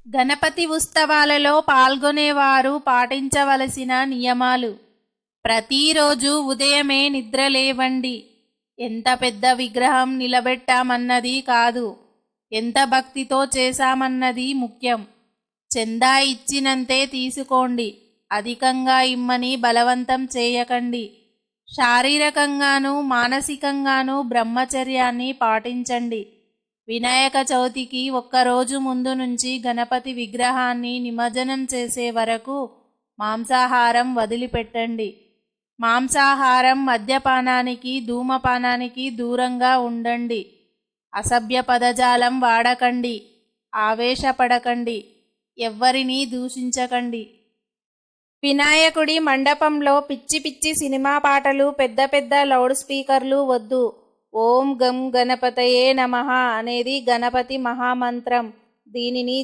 గణపతి ఉత్సవాలలో పాల్గొనేవారు పాటించవలసిన నియమాలు. ప్రతిరోజు ఉదయమే నిద్రలేవండి. ఎంత పెద్ద విగ్రహం నిలబెట్టామన్నది కాదు, ఎంత భక్తితో చేశామన్నది ముఖ్యం. చందా ఇచ్చినంతే తీసుకోండి, అధికంగా ఇమ్మని బలవంతం చేయకండి. శారీరకంగానూ మానసికంగానూ బ్రహ్మచర్యాన్ని పాటించండి. వినాయక చవితికి ఒక్కరోజు ముందు నుంచి గణపతి విగ్రహాన్ని నిమజ్జనం చేసే వరకు మాంసాహారం వదిలిపెట్టండి. మాంసాహారం, మద్యపానానికి, ధూమపానానికి దూరంగా ఉండండి. అసభ్య పదజాలం వాడకండి. ఆవేశపడకండి. ఎవ్వరినీ దూషించకండి. వినాయకుడి మండపంలో పిచ్చి పిచ్చి సినిమా పాటలు, పెద్ద పెద్ద లౌడ్ స్పీకర్లు వద్దు. ఓం గం గణపతయే నమః అనేది గణపతి మహామంత్రం. దీనిని